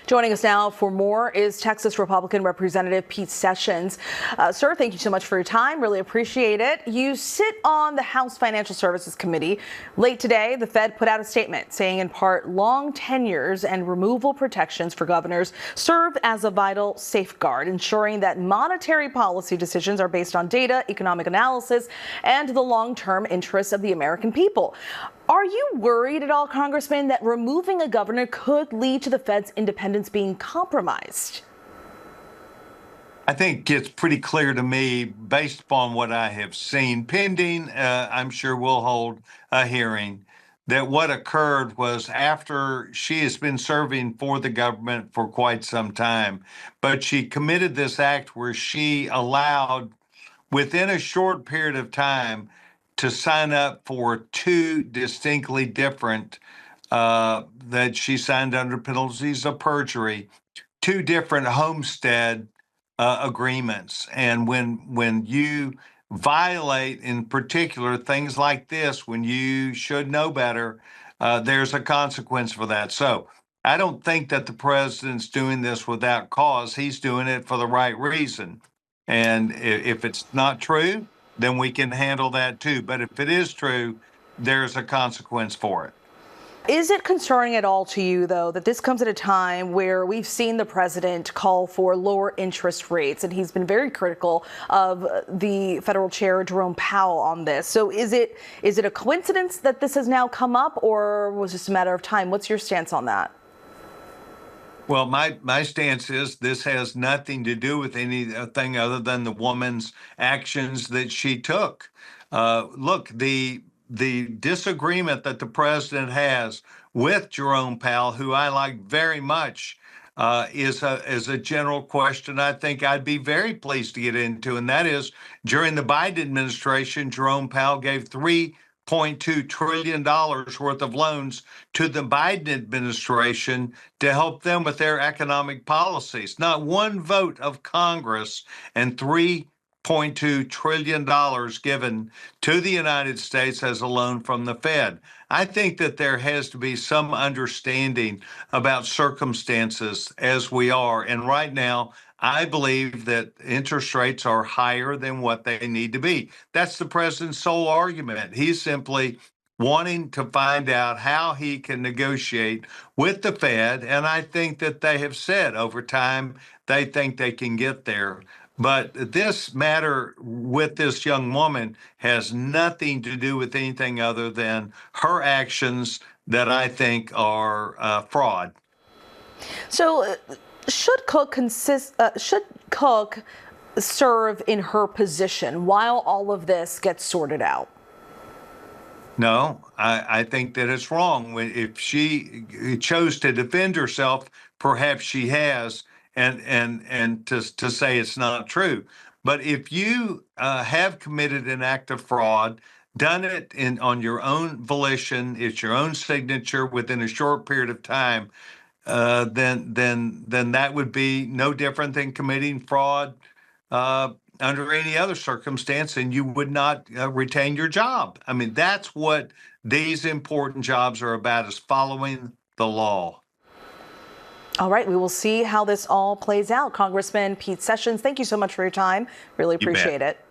Joining us now for more is Texas Republican Representative Pete Sessions. Sir, thank you so much for your time. Really appreciate it. You sit on the House Financial Services Committee. Late today, the Fed put out a statement saying in part long tenures and removal protections for governors serve as a vital safeguard, ensuring that monetary policy decisions are based on data, economic analysis, and the long-term interests of the American people. Are you worried at all, Congressman, that removing a governor could lead to the Fed's independence being compromised? I think it's pretty clear to me, based upon what I have seen pending, I'm sure we'll hold a hearing, that what occurred was after she has been serving for the government for quite some time, but she committed this act where she allowed, within a short period of time, to sign up for two distinctly different, that she signed under penalties of perjury, two different homestead agreements. And when you violate, in particular, things like this, when you should know better, there's a consequence for that. So I don't think that the president's doing this without cause. He's doing it for the right reason. And if it's not true, then we can handle that too. But if it is true, there's a consequence for it. Is it concerning at all to you, though, that this comes at a time where we've seen the president call for lower interest rates, and he's been very critical of the federal chair, Jerome Powell, on this? So is it a coincidence that this has now come up, or was it just a matter of time? What's your stance on that? Well, my stance is this has nothing to do with anything other than the woman's actions that she took. Look, the disagreement that the president has with Jerome Powell, who I like very much, is a general question I think I'd be very pleased to get into, and that is, during the Biden administration, Jerome Powell gave $3.2 trillion worth of loans to the Biden administration to help them with their economic policies. Not one vote of Congress and $3.2 trillion given to the United States as a loan from the Fed. I think that there has to be some understanding about circumstances as we are. And right now, I believe that interest rates are higher than what they need to be. That's the president's sole argument. He's simply wanting to find out how he can negotiate with the Fed. And I think that they have said over time they think they can get there. But this matter with this young woman has nothing to do with anything other than her actions that I think are fraud. So should Cook serve in her position while all of this gets sorted out? No, I think that it's wrong. If she chose to defend herself, perhaps she has, and to say it's not true. But if you have committed an act of fraud, done it on your own volition, it's your own signature within a short period of time, then that would be no different than committing fraud under any other circumstance, and you would not retain your job. I mean, that's what these important jobs are about, is following the law. All right, we will see how this all plays out. Congressman Pete Sessions, thank you so much for your time. Really appreciate it.